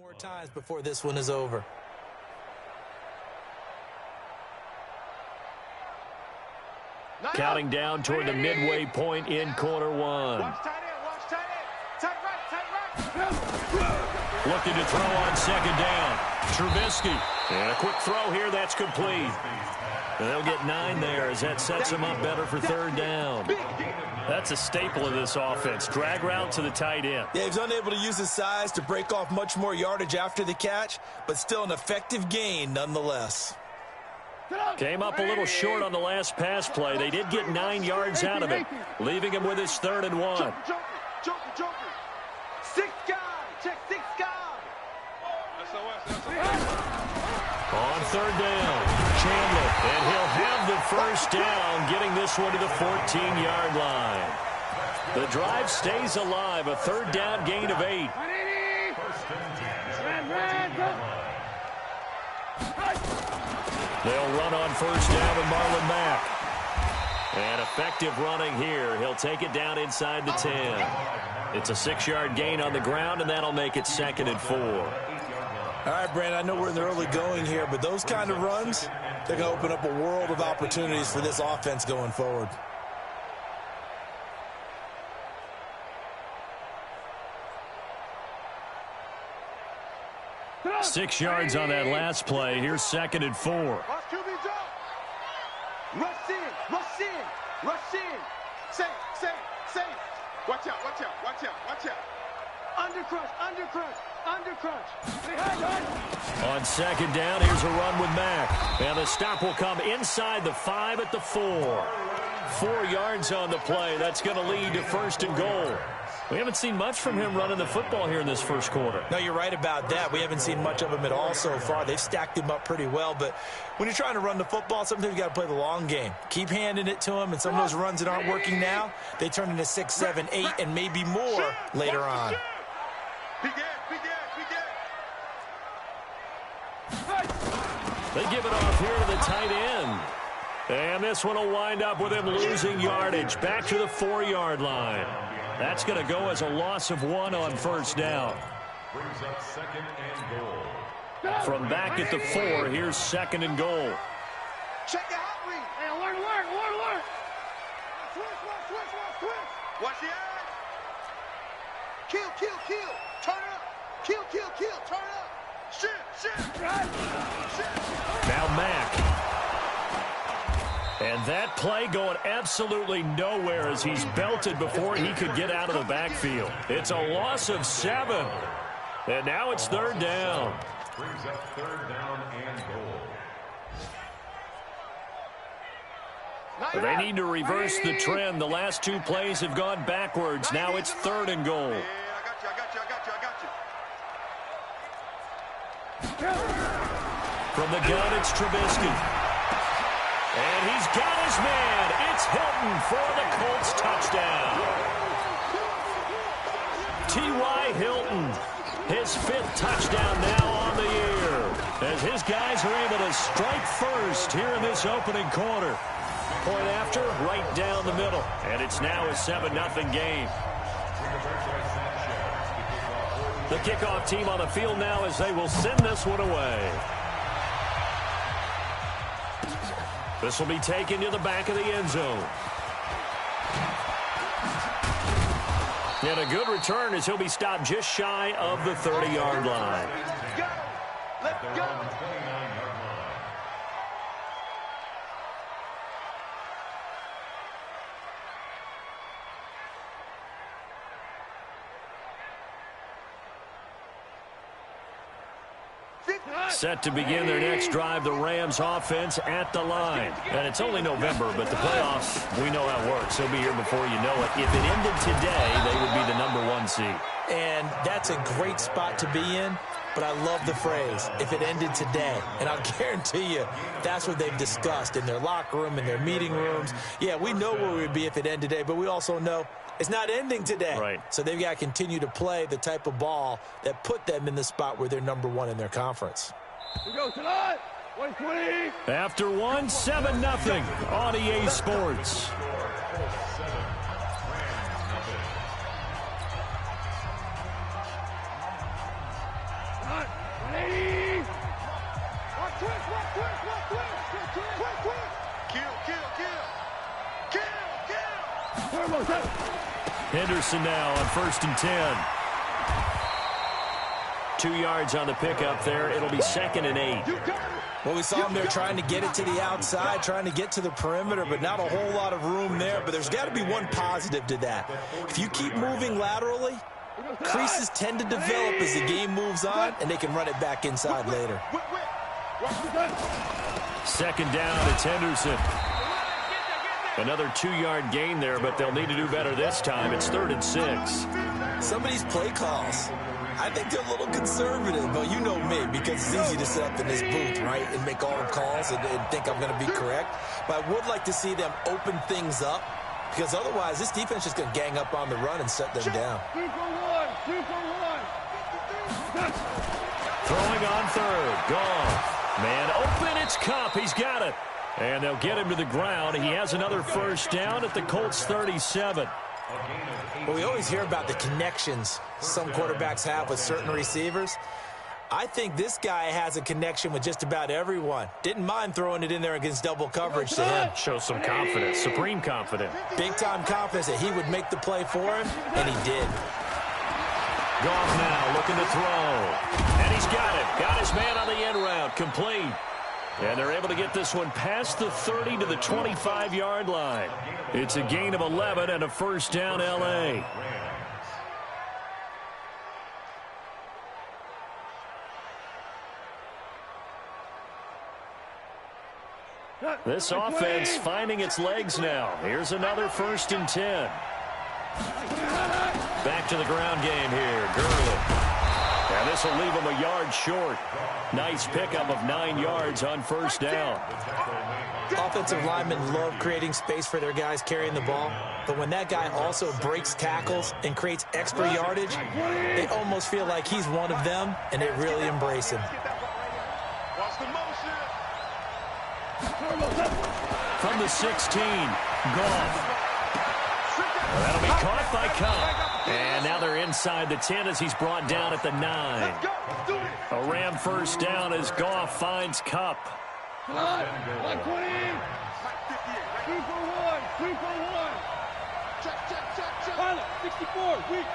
More times before this one is over. Counting down toward the midway point in quarter one. Watch tight end, watch tight end. Tight right. Looking to throw on second down. Trubisky. And a quick throw here, that's complete. And they'll get 9 there as that sets them up better for third down. That's a staple of this offense. Drag route to the tight end. Yeah, he's unable to use his size to break off much more yardage after the catch, but still an effective gain nonetheless. Came up a little short on the last pass play. They did get 9 yards out of it, leaving him with his 3rd and 1. Joker. 6 guys. Check 6 guys. On third down, Chandler, and he'll have the first down, getting this one to the 14-yard line. The drive stays alive, a third down gain of 8. They'll run on first down with Marlon Mack. And effective running here. He'll take it down inside the 10. It's a 6-yard gain on the ground, and that'll make it 2nd and 4. All right, Brandon, I know we're in the early going here, but those kind of runs, they're going to open up a world of opportunities for this offense going forward. Six yards on that last play. Here's 2nd and 4. Rush in. Safe. Watch out. Undercrush. On second down, here's a run with Mack. And the stop will come inside the 5 at the 4. 4 yards on the play. That's going to lead to 1st and goal. We haven't seen much from him running the football here in this first quarter. No, you're right about that. We haven't seen much of him at all so far. They've stacked him up pretty well, but when you're trying to run the football, sometimes you got to play the long game. Keep handing it to him, and some of those runs that aren't working now, they turn into 6, 7, 8, and maybe more later on. They give it off here to the tight end. And this one will wind up with him losing yardage. Back to the 4-yard line. That's going to go as a loss of 1 on first down. Brings up 2nd and goal. From back at the 4, here's 2nd and goal. Check the hot read. Hey, alert. Switch. Watch the eyes. Kill. Turn up. Kill. Turn up. Shit. Now Mack. And that play going absolutely nowhere as he's belted before he could get out of the backfield. It's a loss of 7. And now it's 3rd down. Brings up 3rd down and goal. They need to reverse the trend. The last 2 plays have gone backwards. Now it's 3rd and goal. I got you. From the gun, it's Trubisky. And he's got his man. It's Hilton for the Colts touchdown. T.Y. Hilton, his 5th touchdown now on the year, as his guys are able to strike first here in this opening quarter. Point after, right down the middle. And it's now a 7-0 game. The kickoff team on the field now as they will send this one away. This will be taken to the back of the end zone. And a good return as he'll be stopped just shy of the 30-yard line. Let's go. Set to begin their next drive, the Rams offense at the line. And it's only November, but the playoffs, we know how it works. They'll be here before you know it. If it ended today, they would be the number 1 seed. And that's a great spot to be in, but I love the phrase, if it ended today. And I'll guarantee you, that's what they've discussed in their locker room, in their meeting rooms. Yeah, we know where we would be if it ended today, but we also know it's not ending today. Right. So they've got to continue to play the type of ball that put them in the spot where they're number 1 in their conference. We go tonight. 120. After 1, 7-0 on EA Sports. Henderson now on 1st and 10. 2 yards on the pickup there. It'll be 2nd and 8. Well, we saw him there trying to get it to the outside, trying to get to the perimeter, but not a whole lot of room there. But there's got to be one positive to that. If you keep moving laterally, creases tend to develop as the game moves on, and they can run it back inside later. 2nd down, it's Henderson. Another 2-yard gain there, but they'll need to do better this time. It's 3rd and 6. Some of these play calls, I think they're a little conservative, but you know me, because it's easy to sit up in this booth, right, and make all the calls and think I'm going to be correct. But I would like to see them open things up, because otherwise this defense is going to gang up on the run and shut them down. 2 for 1, 2 for 1. Throwing on 3rd, gone. Man open, it's Cup, he's got it. And they'll get him to the ground. He has another 1st down at the Colts 37. Well, we always hear about the connections some quarterbacks have with certain receivers. I think this guy has a connection with just about everyone. Didn't mind throwing it in there against double coverage to him. Shows some confidence, supreme confidence. Big-time confidence that he would make the play for him, and he did. Goff now looking to throw. And he's got it. Got his man on the end route. Complete. And they're able to get this one past the 30 to the 25-yard line. It's a gain of 11 and a 1st down, L.A. This offense finding its legs now. Here's another 1st and 10. Back to the ground game here. Gurley. And this will leave him a yard short. Nice pickup of 9 yards on 1st down. Offensive linemen love creating space for their guys carrying the ball, but when that guy also breaks tackles and creates extra yardage, they almost feel like he's one of them, and they really embrace him. From the 16, Goff. That'll be caught by Cup. And now they're inside the 10 as he's brought down at the 9. A Ram 1st down as Goff finds Cup. 120. 2 for 1, 2 for 1. Check. Pilot, 64, weak.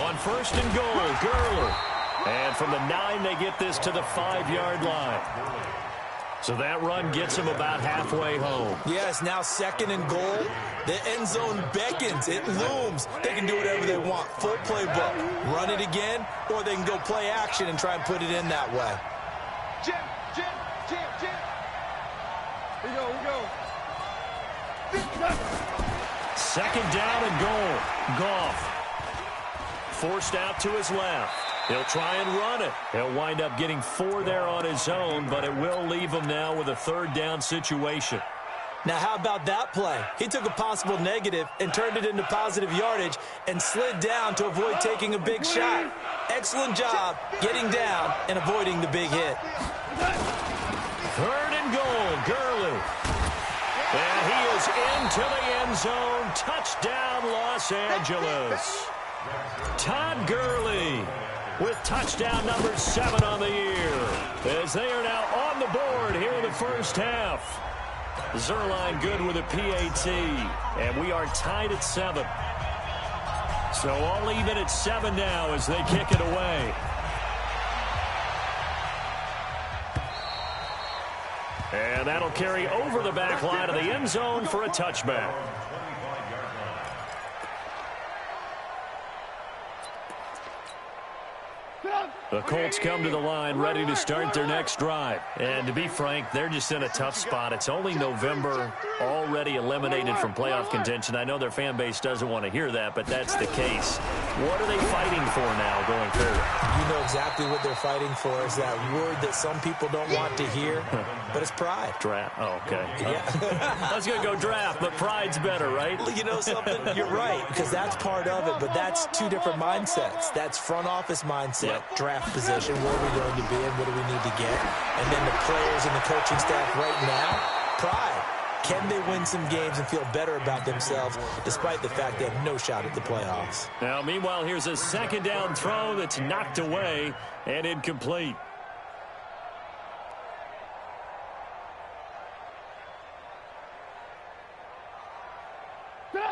On 1st and goal, Gurley. And from the 9, they get this to the 5-yard line. So that run gets him about halfway home. Yeah, it's now 2nd and goal. The end zone beckons. It looms. They can do whatever they want. Full playbook. Run it again, or they can go play action and try and put it in that way. Jim. Here we go. 2nd down and goal. Goff. Forced out to his left. He'll try and run it. He'll wind up getting 4 there on his own, but it will leave him now with a 3rd down situation. Now, how about that play? He took a possible negative and turned it into positive yardage and slid down to avoid taking a big shot. Excellent job getting down and avoiding the big hit. 3rd and goal, Gurley. And he is into the end zone. Touchdown, Los Angeles. Todd Gurley with touchdown number 7 on the year, as they are now on the board here in the 1st half. Zerline good with a PAT, and we are tied at 7. So all even at 7 now as they kick it away. And that'll carry over the back line of the end zone for a touchback. The Colts come to the line ready to start their next drive. And to be frank, they're just in a tough spot. It's only November, already eliminated from playoff contention. I know their fan base doesn't want to hear that, but that's the case. What are they fighting for now going forward? You know exactly what they're fighting for is that word that some people don't want to hear, but it's pride. Draft. Oh, okay. Yeah. I was going to go draft, but pride's better, right? Well, you know something? You're right, because that's part of it, but that's 2 different mindsets. That's front office mindset, draft position, where are we going to be and what do we need to get? And then the players and the coaching staff right now, pride. Can they win some games and feel better about themselves despite the fact they have no shot at the playoffs? Now, meanwhile, here's a 2nd down throw that's knocked away and incomplete.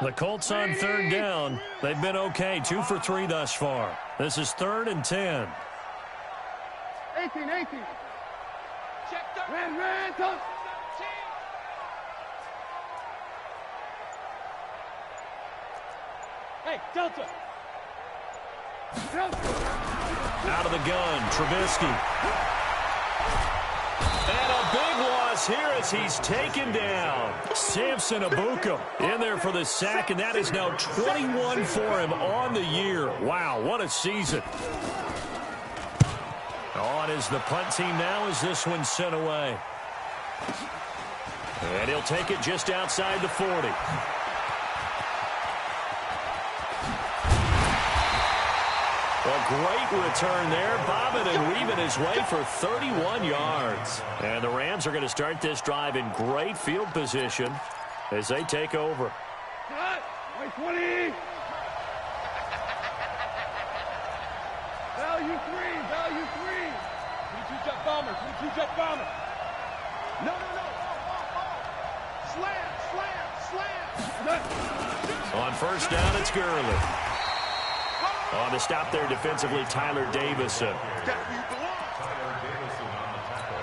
The Colts on third down. They've been okay, 2 for 3 thus far. This is 3rd and 10. 18. Check red, touch. Hey, Delta. Out of the gun, Trubisky. And a big loss here as he's taken down. Samson Abukum in there for the sack, and that is now 21 for him on the year. Wow, what a season. On is the punt team now as this one's sent away. And he'll take it just outside the 40. A great return there, bobbing and weaving his way for 31 yards. And the Rams are going to start this drive in great field position as they take over. Right 20. Value 3. 22 jet bomber. No. Slam. On first down, it's Gurley. On the stop there defensively, Tyler Davison. Tyler Davison on the tackle.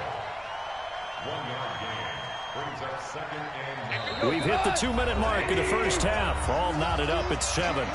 1-yard gain. Brings up 2nd and 9. We've hit the 2-minute mark of the first half. All knotted up at 7.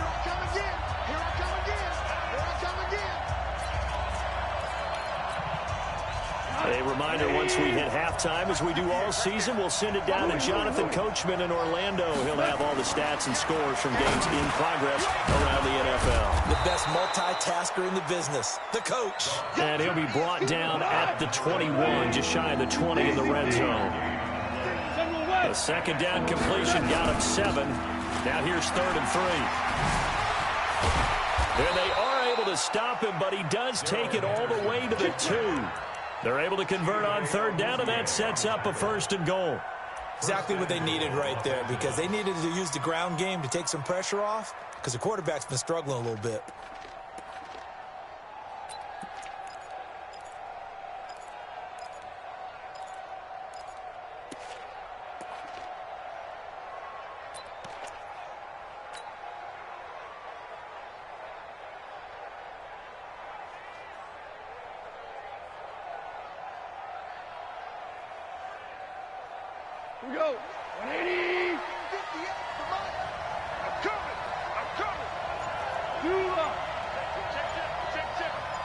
A reminder, once we hit halftime, as we do all season, we'll send it down to Jonathan Coachman in Orlando. He'll have all the stats and scores from games in progress around the NFL. The best multitasker in the business, the coach. And he'll be brought down at the 21, just shy of the 20 in the red zone. The second down completion got him 7. Now here's 3rd and 3. And they are able to stop him, but he does take it all the way to the 2. They're able to convert on 3rd down, and that sets up a 1st and goal. Exactly what they needed right there, because they needed to use the ground game to take some pressure off, because the quarterback's been struggling a little bit. Here we go. 180. I'm coming.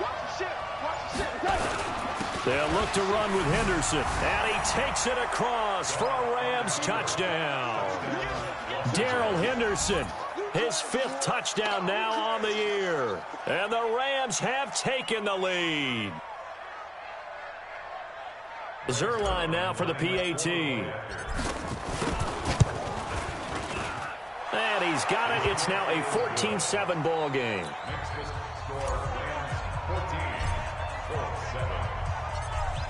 Watch the ship. They'll look to run with Henderson. And he takes it across for a Rams touchdown. Darrell Henderson, his 5th touchdown now on the year. And the Rams have taken the lead. Zerline now for the PAT. And he's got it. It's now a 14-7 ball game.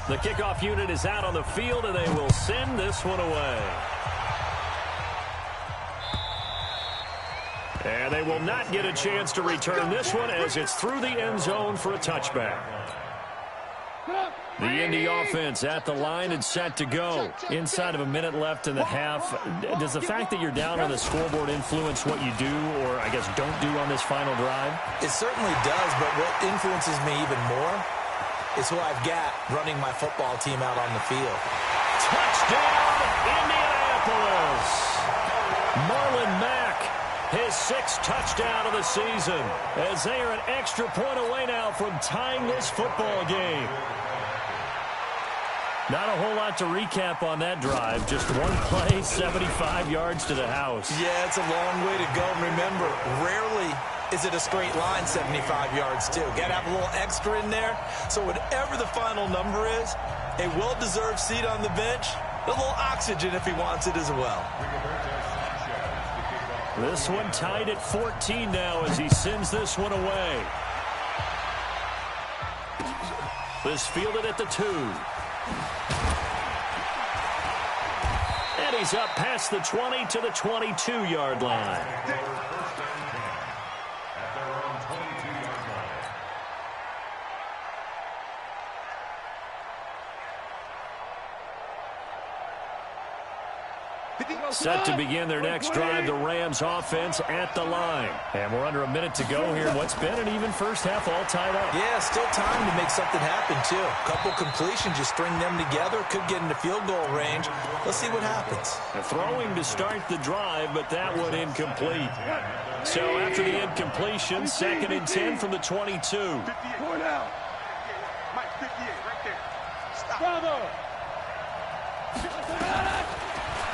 The kickoff unit is out on the field, and they will send this one away. And they will not get a chance to return this one as it's through the end zone for a touchback. The Indy offense at the line and set to go. Inside of a minute left in the half. Does the fact that you're down on the scoreboard influence what you do, or I guess don't do on this final drive? It certainly does, but what influences me even more is who I've got running my football team out on the field. Touchdown, Indianapolis! Marlon Mack, his 6th touchdown of the season, as they are an extra point away now from tying this football game. Not a whole lot to recap on that drive. Just one play, 75 yards to the house. Yeah, it's a long way to go. And remember, rarely is it a straight line 75 yards, too. Got to have a little extra in there. So whatever the final number is, a well-deserved seat on the bench, a little oxygen if he wants it as well. This one tied at 14 now as he sends this one away. This fielded at the 2. And he's up past the 20 to the 22-yard line. Set to begin their next drive, the Rams offense at the line. And we're under a minute to go here. What's been an even first half, all tied up. Yeah, still time to make something happen, too. A couple completions, just string them together. Could get into field goal range. Let's see what happens. A throwing to start the drive, but that one incomplete. So after the incompletion, 2nd and 10 from the 22. 54 now. Mike, 58, right there. Stop. Bravo.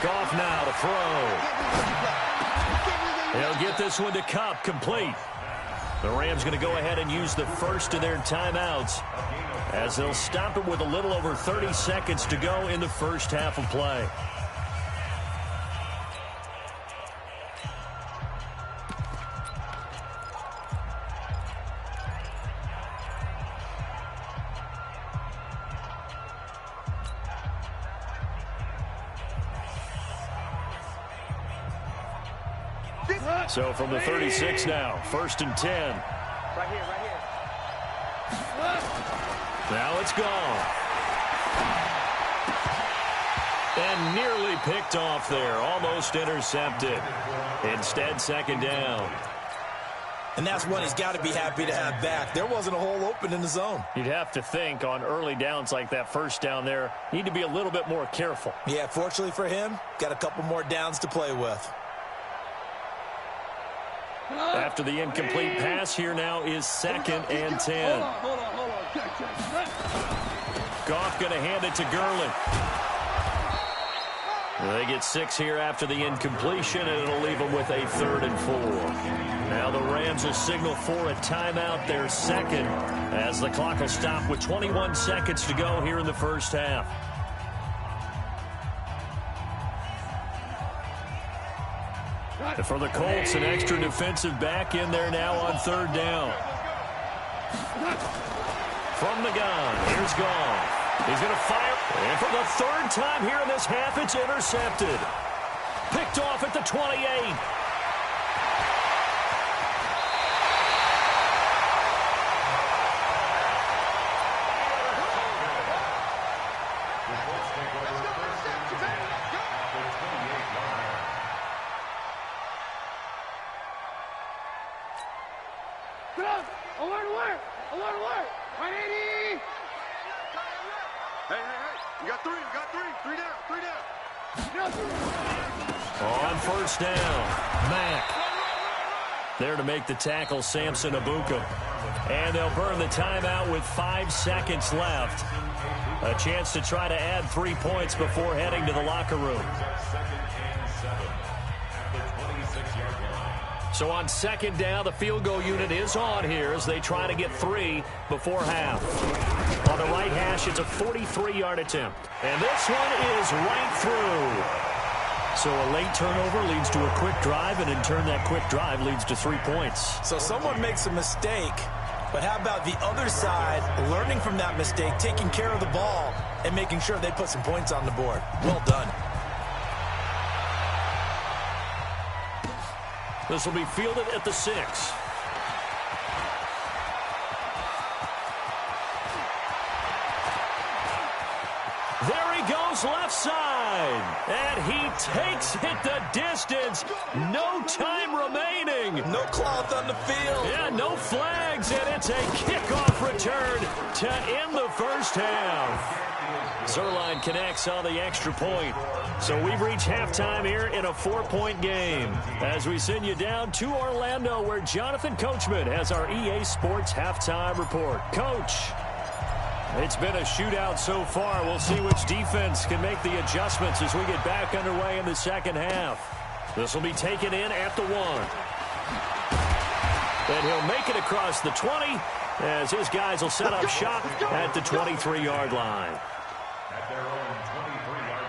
Goff now to throw. They'll get this one to Kupp, complete. The Rams going to go ahead and use the first of their timeouts as they'll stop it with a little over 30 seconds to go in the first half of play. So from the 36 now, 1st and 10. Right here, right here. Now it's gone. And nearly picked off there, almost intercepted. Instead, 2nd down. And that's one he's got to be happy to have back. There wasn't a hole open in the zone. You'd have to think on early downs like that, 1st down there, need to be a little bit more careful. Yeah, fortunately for him, got a couple more downs to play with. After the incomplete pass, here now is 2nd and 10. Hold on. Check. Goff going to hand it to Gurley. They get 6 here after the incompletion, and it'll leave them with a 3rd and 4. Now the Rams will signal for a timeout, their 2nd, as the clock will stop with 21 seconds to go here in the first half. For the Colts, an extra defensive back in there now on 3rd down. From the gun, here's Goff. He's going to fire. And for the 3rd time here in this half, it's intercepted. Picked off at the 28. Alert! 180! Hey. You got 3. Three down. On 1st down, Mack. There to make the tackle, Samson Abuka. And they'll burn the timeout with 5 seconds left. A chance to try to add 3 points before heading to the locker room. So on 2nd down, the field goal unit is on here as they try to get 3 before half. On the right hash, it's a 43-yard attempt. And this one is right through. So a late turnover leads to a quick drive, and in turn, that quick drive leads to 3 points. So someone makes a mistake, but how about the other side learning from that mistake, taking care of the ball, and making sure they put some points on the board? Well done. This will be fielded at the 6. There he goes left side. And he takes it the distance. No time remaining. No cloth on the field. Yeah, no flags. And it's a kickoff return to end the first half. Zerline connects on the extra point. So we've reached halftime here in a 4-point game as we send you down to Orlando where Jonathan Coachman has our EA Sports halftime report. Coach, it's been a shootout so far. We'll see which defense can make the adjustments as we get back underway in the second half. This will be taken in at the 1. Then he'll make it across the 20 as his guys will set up shop at the 23-yard line. At their own 23-yard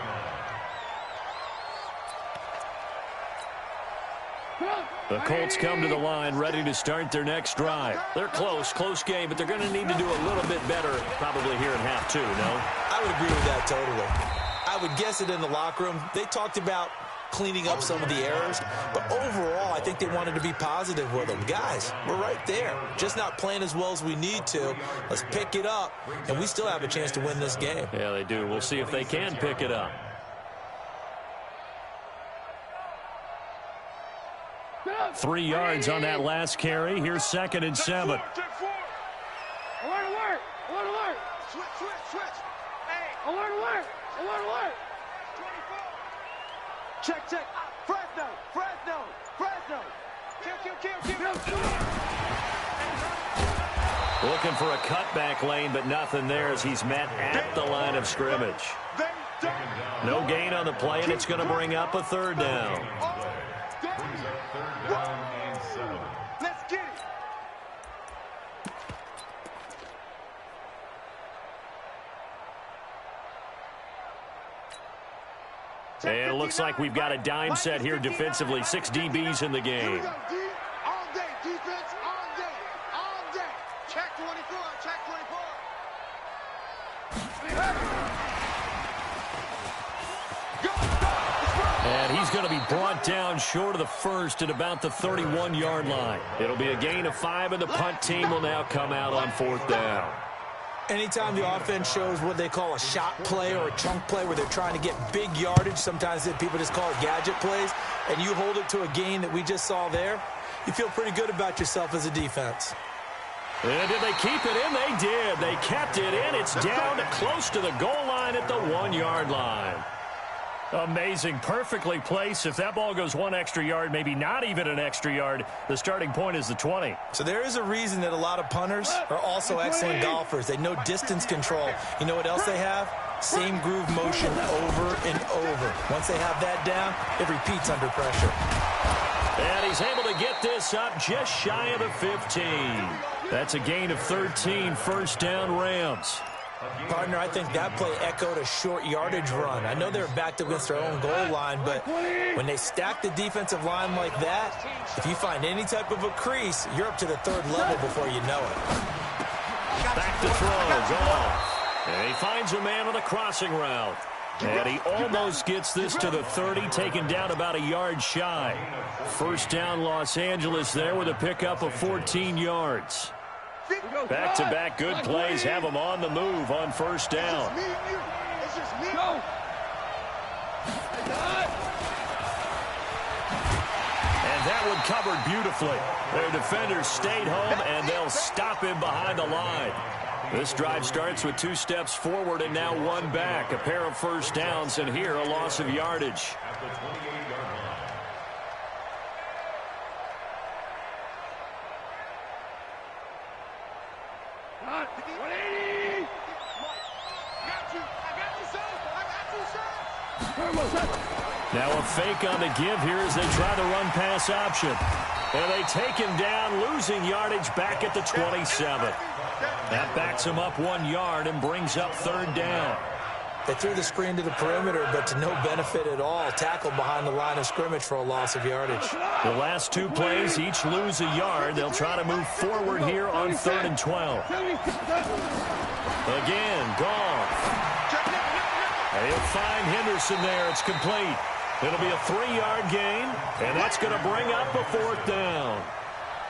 line. The Colts come to the line ready to start their next drive. They're close game, but they're going to need to do a little bit better probably here in half 2, no? I would agree with that totally. I would guess it in the locker room. They talked about cleaning up some of the errors, but overall, I think they wanted to be positive with them. Guys, we're right there. Just not playing as well as we need to. Let's pick it up, and we still have a chance to win this game. Yeah, they do. We'll see if they can pick it up. 3 yards on that last carry. Here's 2nd and 7. Alert, alert! Alert, alert! Switch! Hey! Alert, alert! Alert, alert! 24! Check! Fresno! Kill! Looking for a cutback lane, but nothing there as he's met at the line of scrimmage. No gain on the play, and it's going to bring up a 3rd down. Brings up 3rd down and 7. Let's get it! And it looks like we've got a dime set here defensively. 6 DBs in the game. All day, defense, all day. Check 24. And he's going to be brought down short of the first at about the 31-yard line. It'll be a gain of 5, and the punt team will now come out on 4th down. Anytime the offense shows what they call a shot play or a chunk play where they're trying to get big yardage, sometimes people just call it gadget plays, and you hold it to a gain that we just saw there, you feel pretty good about yourself as a defense. And did they keep it in? They did. They kept it in. It's down close to the goal line at the 1-yard line. Amazing. Perfectly placed. If that ball goes 1 extra yard, maybe not even an extra yard, the starting point is the 20. So there is a reason that a lot of punters are also excellent golfers. They know distance control. You know what else they have? Same groove motion over and over. Once they have that down, it repeats under pressure. And he's able to get this up just shy of the 15. That's a gain of 13. 1st down, Rams. Partner, I think that play echoed a short yardage run. I know they were backed up against their own goal line, but when they stack the defensive line like that, if you find any type of a crease, you're up to the 3rd level before you know it. Back to throw, gone. And he finds a man on a crossing route. And he almost gets this to the 30, taken down about a yard shy. 1st down, Los Angeles there with a pickup of 14 yards. Back-to-back good plays have them on the move on 1st down. And that one covered beautifully. Their defenders stayed home, and they'll stop him behind the line. This drive starts with 2 steps forward and now 1 back. A pair of 1st downs, and here a loss of yardage. At the 28-yard line. Now a fake on the give here as they try the run-pass option. And they take him down, losing yardage back at the 27. That backs him up 1 yard and brings up 3rd down. They threw the screen to the perimeter, but to no benefit at all. Tackled behind the line of scrimmage for a loss of yardage. The last 2 plays each lose a yard. They'll try to move forward here on 3rd and 12. Again, Goff. He'll find Henderson there. It's complete. It'll be a 3-yard gain, and that's going to bring up a 4th down.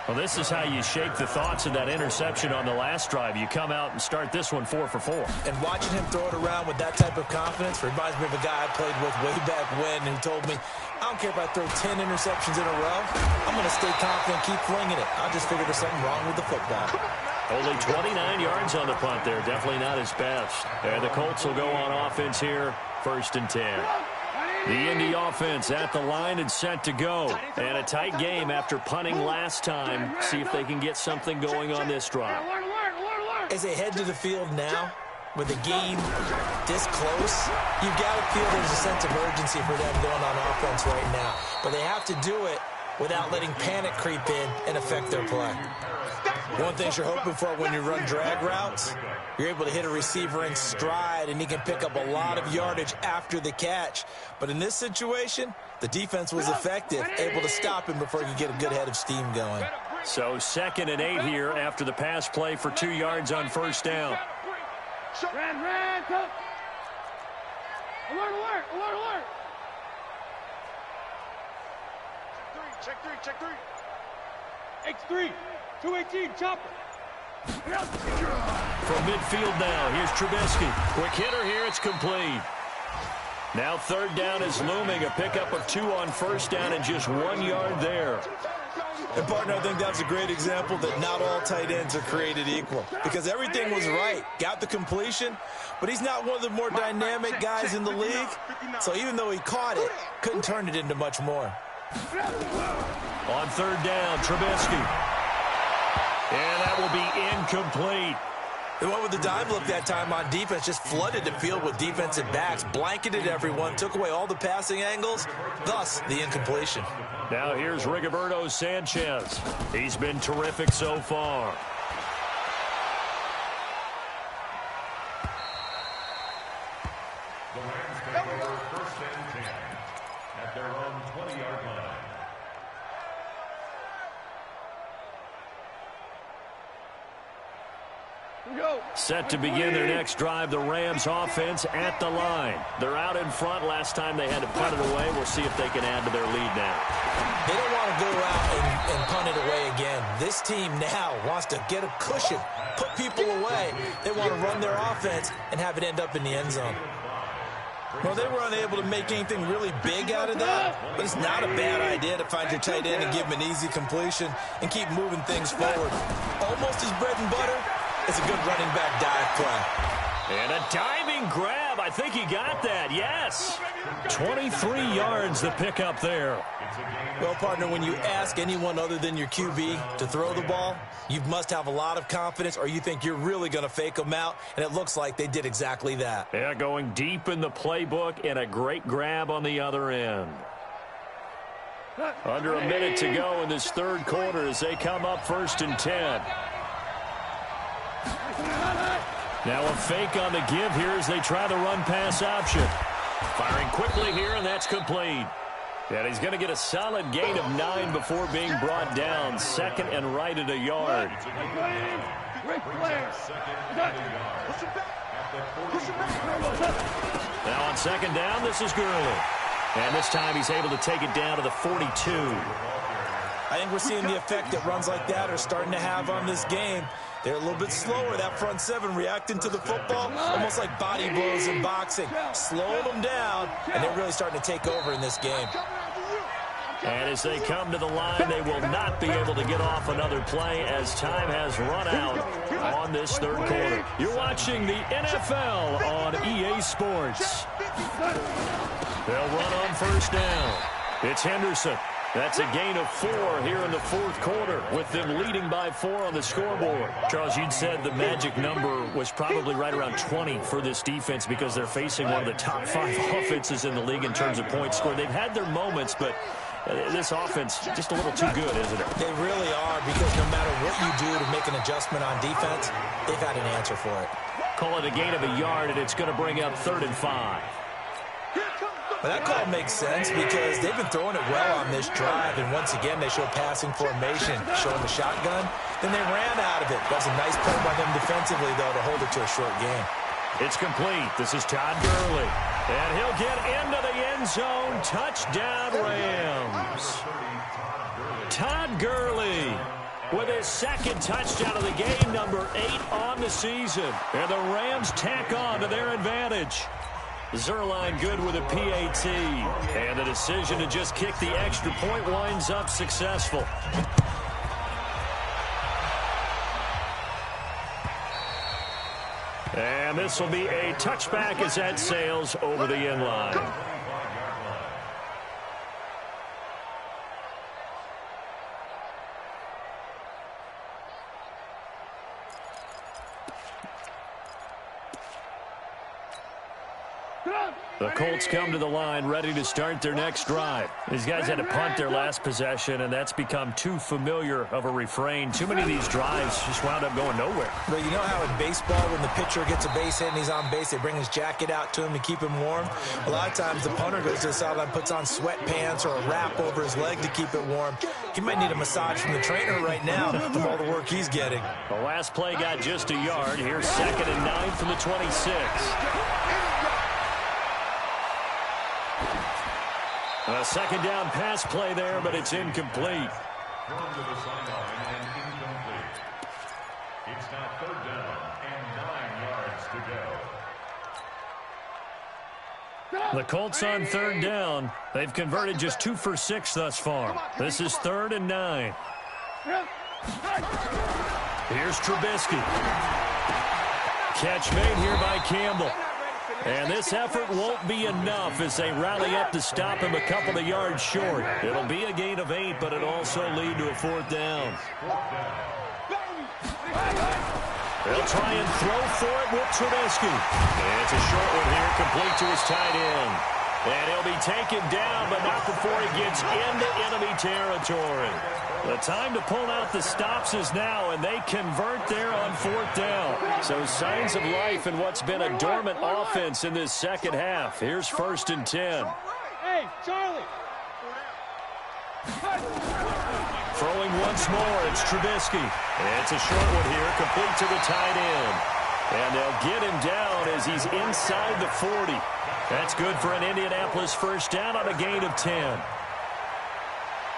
Well, this is how you shake the thoughts of that interception on the last drive. You come out and start this one 4 for 4. And watching him throw it around with that type of confidence reminds me of a guy I played with way back when who told me, I don't care if I throw 10 interceptions in a row. I'm going to stay confident, keep flinging it. I just figured there's something wrong with the football. Only 29 yards on the punt there. Definitely not his best. And the Colts will go on offense here, 1st and 10. The Indy offense at the line and set to go. And a tight game after punting last time. See if they can get something going on this drive. As they head to the field now, with the game this close, you've got to feel there's a sense of urgency for them going on offense right now. But they have to do it without letting panic creep in and affect their play. One thing you're hoping for when you run drag routes, you're able to hit a receiver in stride, and he can pick up a lot of yardage after the catch. But in this situation, the defense was effective, able to stop him before he could get a good head of steam going. So 2nd and 8 here after the pass play for 2 yards on 1st down. Alert! Check 3. X3. 218, chopper. From midfield now, here's Trubisky. Quick hitter here, it's complete. Now 3rd down is looming, a pickup of 2 on 1st down and just 1 yard there. And, partner, I think that's a great example that not all tight ends are created equal, because everything was right. Got the completion, but he's not one of the more dynamic guys in the league. So even though he caught it, couldn't turn it into much more. On third down, Trubisky. And that will be incomplete. They went with the dime look that time on defense, just flooded the field with defensive backs, blanketed everyone, took away all the passing angles, thus the incompletion. Now here's Rigoberto Sanchez. He's been terrific so far. The Rams take over first and 10 at their own 20-yard line. Set to begin their next drive, the Rams offense at the line. They're out in front. Last time they had to punt it away. We'll see if they can add to their lead now. They don't want to go out and punt it away again. This team now wants to get a cushion, put people away. They want to run their offense and have it end up in the end zone. Well, they were unable to make anything really big out of that, but it's not a bad idea to find your tight end and give him an easy completion and keep moving things forward. Almost his bread and butter. It's a good running back dive play. And a diving grab. I think he got that. Yes. 23 yards the pickup there. Well, partner, when you ask anyone other than your QB to throw the ball, you must have a lot of confidence or you think you're really going to fake them out, and it looks like they did exactly that. Yeah, going deep in the playbook and a great grab on the other end. Under a minute to go in this third quarter as they come up first and 10. Now a fake on the give here as they try the run-pass option. Firing quickly here, and that's complete. And he's going to get a solid gain of 9 before being brought down. Second and right at a yard. Now on second down, this is Gurley. And this time he's able to take it down to the 42. I think we're seeing the effect that runs like that are starting to have on this game. They're a little bit slower, that front seven, reacting to the football, almost like body blows in boxing. Slowing them down, and they're really starting to take over in this game. And as they come to the line, they will not be able to get off another play as time has run out on this third quarter. You're watching the NFL on EA Sports. They'll run on first down. It's Henderson. That's a gain of 4 here in the fourth quarter with them leading by 4 on the scoreboard. Charles, you'd said the magic number was probably right around 20 for this defense because they're facing one of the top 5 offenses in the league in terms of points scored. They've had their moments, but this offense just a little too good, isn't it? They really are, because no matter what you do to make an adjustment on defense, they've had an answer for it. Call it a gain of a yard, and it's going to bring up 3rd and 5. Well, that call makes sense because they've been throwing it well on this drive, and once again they show passing formation, showing the shotgun. Then they ran out of it. That was a nice play by them defensively, though, to hold it to a short game. It's complete. This is Todd Gurley. And he'll get into the end zone. Touchdown, Rams. Todd Gurley with his second touchdown of the game, number 8 on the season. And the Rams tack on to their advantage. Zerline good with a PAT. And the decision to just kick the extra point winds up successful. And this will be a touchback as that sails over the end line. The Colts come to the line ready to start their next drive. These guys had to punt their last possession, and that's become too familiar of a refrain. Too many of these drives just wound up going nowhere. But you know how in baseball, when the pitcher gets a base hit and he's on base, they bring his jacket out to him to keep him warm? A lot of times the punter goes to the sideline, puts on sweatpants or a wrap over his leg to keep it warm. He might need a massage from the trainer right now from all the work he's getting. The last play got just a yard. Here's 2nd and 9 from the 26. A second down pass play there, but it's incomplete. Thrown to the sideline and incomplete. It's now 3rd down and 9 yards to go. The Colts on third down. They've converted just 2 for 6 thus far. This is 3rd and 9. Here's Trubisky. Catch made here by Campbell. And this effort won't be enough as they rally up to stop him a couple of yards short. It'll be a gain of 8, but it'll also lead to a 4th down. They'll try and throw for it with Trubisky. And it's a short one here, complete to his tight end. And he'll be taken down, but not before he gets into enemy territory. The time to pull out the stops is now, and they convert there on 4th down. So signs of life in what's been a dormant offense in this second half. Here's 1st and 10. Hey, Charlie. Throwing once more, it's Trubisky. It's a short one here, complete to the tight end. And they'll get him down as he's inside the 40. That's good for an Indianapolis 1st down on a gain of 10.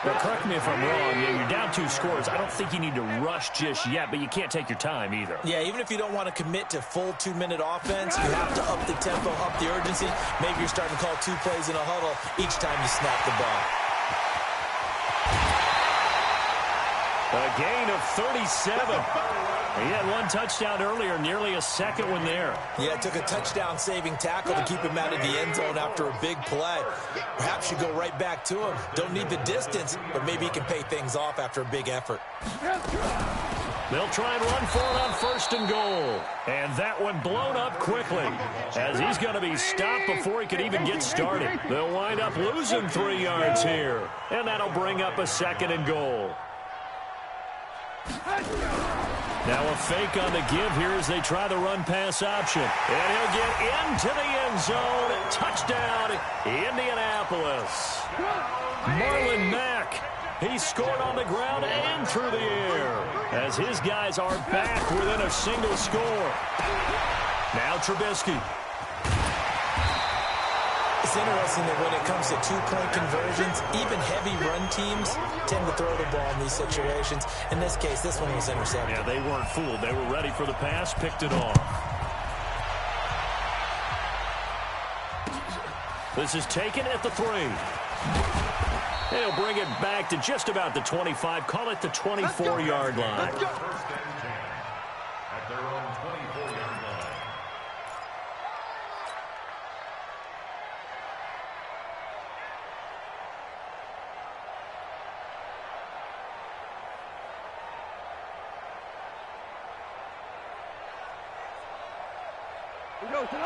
But correct me if I'm wrong, you're down 2 scores. I don't think you need to rush just yet, but you can't take your time either. Yeah, even if you don't want to commit to full 2-minute offense, you have to up the tempo, up the urgency. Maybe you're starting to call 2 plays in a huddle each time you snap the ball. A gain of 37. He had 1 touchdown earlier, nearly a second one there. Yeah, it took a touchdown-saving tackle to keep him out of the end zone after a big play. Perhaps you go right back to him. Don't need the distance, but maybe he can pay things off after a big effort. They'll try and run for it on 1st and goal. And that one blown up quickly as he's going to be stopped before he could even get started. They'll wind up losing 3 yards here. And that'll bring up a 2nd and goal. Now a fake on the give here as they try the run-pass option. And he'll get into the end zone. Touchdown, Indianapolis. Marlon Mack, he scored on the ground and through the air as his guys are back within a single score. Now Trubisky. It's interesting that when it comes to 2-point conversions, even heavy run teams tend to throw the ball in these situations. In this case, this one was intercepted. Yeah, they weren't fooled. They were ready for the pass, picked it off. This is taken at the 3. They'll bring it back to just about the 25. Call it the 24-yard line. First and 10 at their own 24-yard line.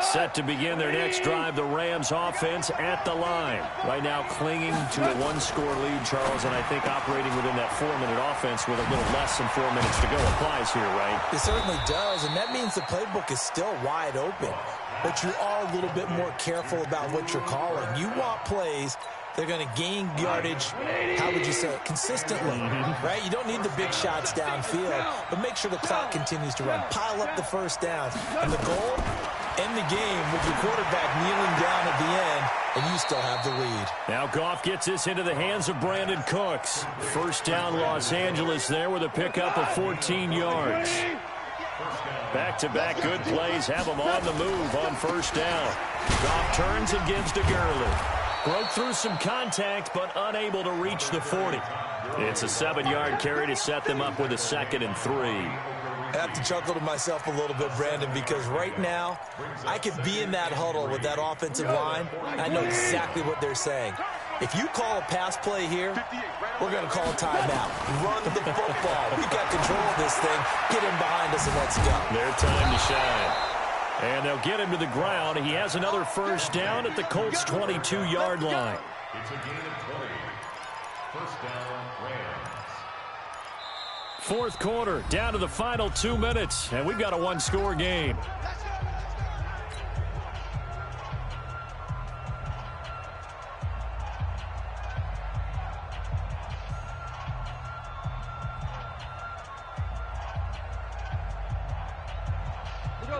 Set to begin their next drive, the Rams offense at the line. Right now clinging to a 1-score lead, Charles, and I think operating within that 4-minute offense with a little less than 4 minutes to go applies here, right? It certainly does, and that means the playbook is still wide open. But you are a little bit more careful about what you're calling. You want plays they're going to gain yardage, how would you say it, consistently, right? You don't need the big shots downfield, but make sure the clock continues to run. Pile up the first downs. And the goal, end the game with your quarterback kneeling down at the end, and you still have the lead. Now Goff gets this into the hands of Brandon Cooks. First down, Los Angeles there with a pickup of 14 yards. Back-to-back good plays have them on the move on first down. Goff turns and gives to Gurley. Broke through some contact, but unable to reach the 40. It's a 7-yard carry to set them up with a 2nd and 3. I have to chuckle to myself a little bit, Brandon, because right now I could be in that huddle with that offensive line. I know exactly what they're saying. If you call a pass play here, we're going to call a timeout. Run the football. We've got control of this thing. Get him behind us and let's go. Their time to shine. And they'll get him to the ground. He has another first down at the Colts' 22-yard line. It's a gain of 20. First down, Rams. Fourth quarter, down to the final 2 minutes, and we've got a 1-score game.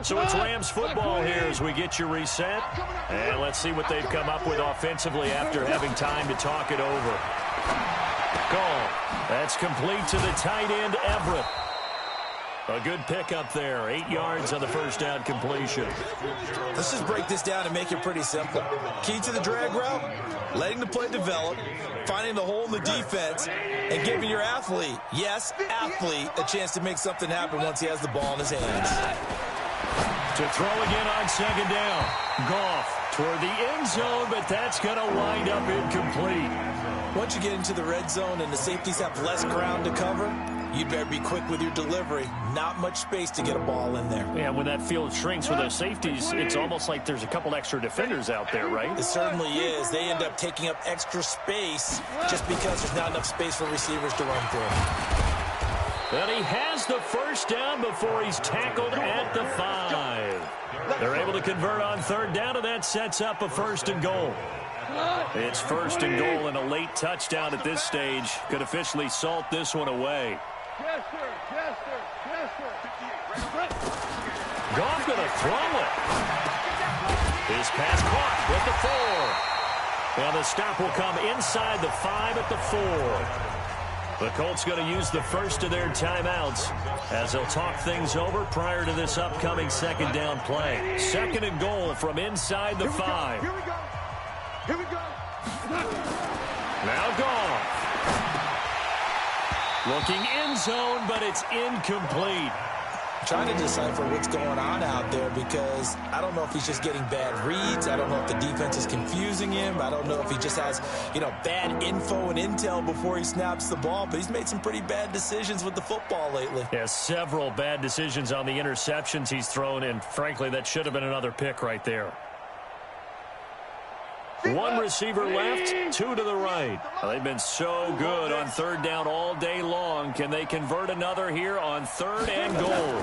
So it's Rams football here as we get you reset. And let's see what they've come up with offensively after having time to talk it over. Goal. That's complete to the tight end, Everett. A good pickup there. 8 yards on the first down completion. Let's just break this down and make it pretty simple. Key to the drag route, letting the play develop, finding the hole in the defense, and giving your athlete, yes, athlete, a chance to make something happen once he has the ball in his hands. To throw again on second down. Goff toward the end zone, but that's going to wind up incomplete. Once you get into the red zone and the safeties have less ground to cover, you better be quick with your delivery. Not much space to get a ball in there. Yeah, when that field shrinks with those safeties, it's almost like there's a couple extra defenders out there, right? It certainly is. They end up taking up extra space just because there's not enough space for receivers to run through. And he has the first down before he's tackled at the 5. They're able to convert on third down, and that sets up a 1st and goal. It's 1st and goal, and a late touchdown at this stage could officially salt this one away. Goff going to throw it. His pass caught with the 4. And the stop will come inside the 5 at the 4. The Colts going to use the first of their timeouts as they'll talk things over prior to this upcoming second down play. 2nd and goal from inside the 5. Here we go. Here we go. Now Goff. Looking end zone, but it's incomplete. Trying to decipher what's going on out there because I don't know if he's just getting bad reads. I don't know if the defense is confusing him. I don't know if he just has, bad info and intel before he snaps the ball. But he's made some pretty bad decisions with the football lately. Yeah, several bad decisions on the interceptions he's thrown, and frankly, that should have been another pick right there. 1 receiver left, 2 to the right. Well, they've been so good on third down all day long. Can they convert another here on 3rd and goal?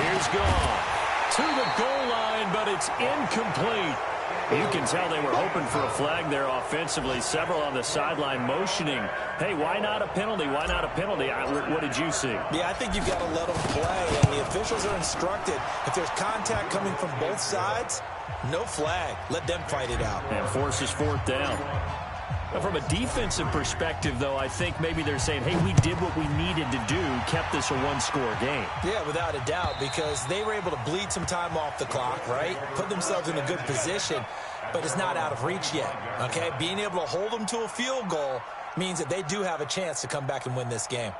Here's Goff to the goal line, but it's incomplete. You can tell they were hoping for a flag there offensively. Several on the sideline motioning. Hey, why not a penalty? Why not a penalty? What did you see? Yeah, I think you've got to let them play, and the officials are instructed. If there's contact coming from both sides, no flag. Let them fight it out. And forces 4th down. Now, from a defensive perspective, though, I think maybe they're saying, hey, we did what we needed to do, kept this a 1-score game. Yeah, without a doubt, because they were able to bleed some time off the clock, right? Put themselves in a good position, but it's not out of reach yet, okay? Being able to hold them to a field goal means that they do have a chance to come back and win this game.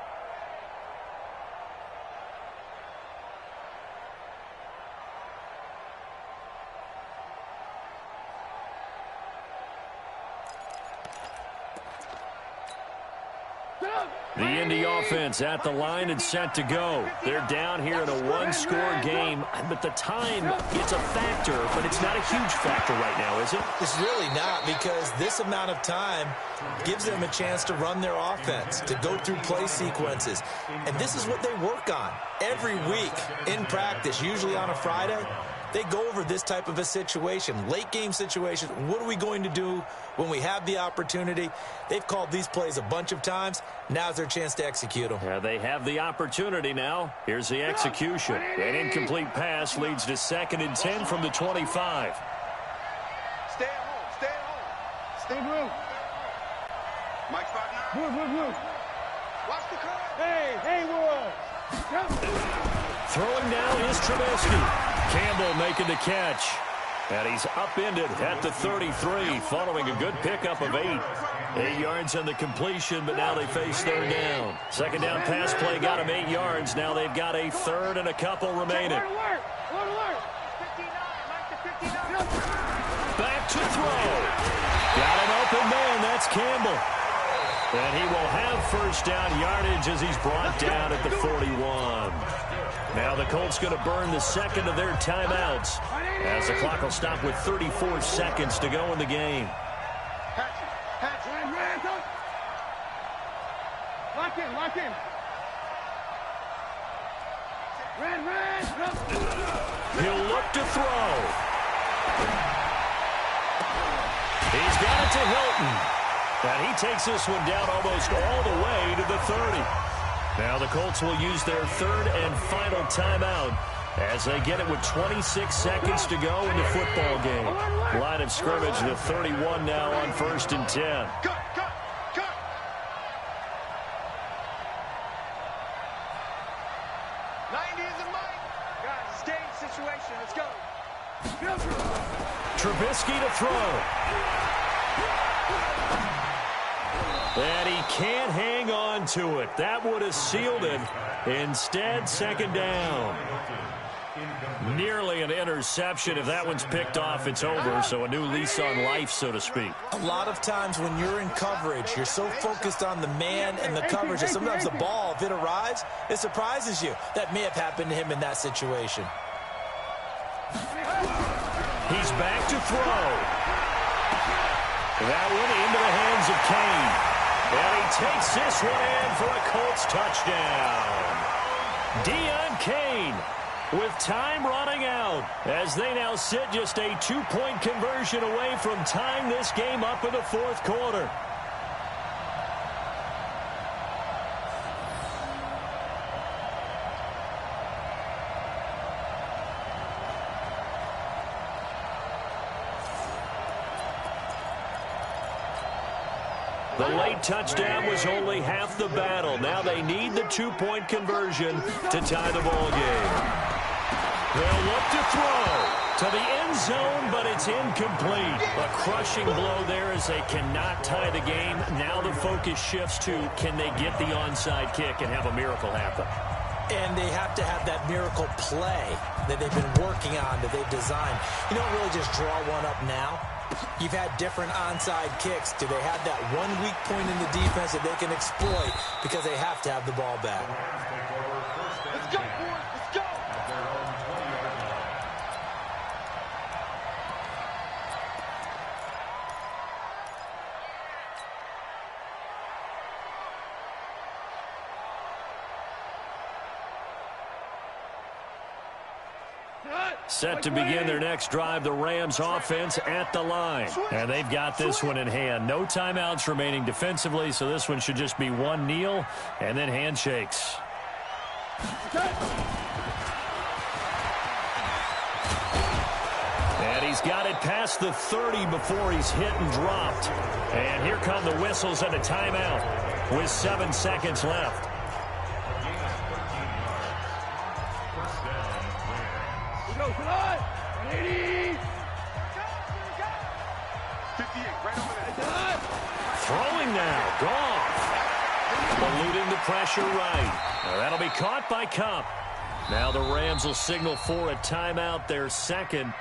The Indy offense at the line and set to go. They're down here in a 1-score game, but the time, it's a factor, but it's not a huge factor right now, is it? It's really not, because this amount of time gives them a chance to run their offense, to go through play sequences. And this is what they work on every week in practice, usually on a Friday. They go over this type of a situation, late game situation. What are we going to do when we have the opportunity? They've called these plays a bunch of times. Now's their chance to execute them. Yeah, they have the opportunity now. Here's the execution. An incomplete pass leads to 2nd and 10 from the 25. Stay at home. Stay at home. Stay blue. Mike spot now. Blue. Watch the car. Hey, boy. Throwing down is Trubisky. Campbell making the catch. And he's upended at the 33 following a good pickup of 8. 8 yards on the completion, but now they face 3rd down. 2nd down pass play got him 8 yards. Now they've got a 3rd and a couple remaining. Back to throw. Got an open man. That's Campbell. And he will have 1st down yardage as he's brought down at the 41. Now the Colts going to burn the 2nd of their timeouts as the clock will stop with 34 seconds to go in the game. Lock in. He'll look to throw. He's got it to Hilton. And he takes this one down almost all the way to the 30. Now the Colts will use their 3rd and final timeout as they get it with 26 seconds to go in the football game. Line of scrimmage, the 31 now on 1st and 10. situation. Let's go. Trubisky to throw. And he can't hang on to it. That would have sealed it. Instead, second down. Nearly an interception. If that one's picked off, it's over. So a new lease on life, so to speak. A lot of times when you're in coverage, you're so focused on the man and the coverage that sometimes the ball, if it arrives, it surprises you. That may have happened to him in that situation. He's back to throw. That one into the hands of Kane. And he takes this one in for a Colts touchdown. Deon Kane with time running out as they now sit just a 2-point conversion away from tying this game up in the fourth quarter. The late touchdown was only half the battle. Now they need the 2-point conversion to tie the ball game. They'll look to throw to the end zone, but it's incomplete. A crushing blow there as they cannot tie the game. Now the focus shifts to can they get the onside kick and have a miracle happen. And they have to have that miracle play that they've been working on, that they've designed. You don't really just draw one up now. You've had different onside kicks. Do they have that one weak point in the defense that they can exploit because they have to have the ball back? Let's go, boys. Let's go. Set to begin their next drive, the Rams offense at the line. And they've got this one in hand. No timeouts remaining defensively, so this one should just be one kneel and then handshakes. And he's got it past the 30 before he's hit and dropped. And here come the whistles and a timeout with 7 seconds left. Come on! 80! 58, right over there. Throwing now, Goff. Eluding the pressure right. Now that'll be caught by Kupp. Now the Rams will signal for a timeout, their second.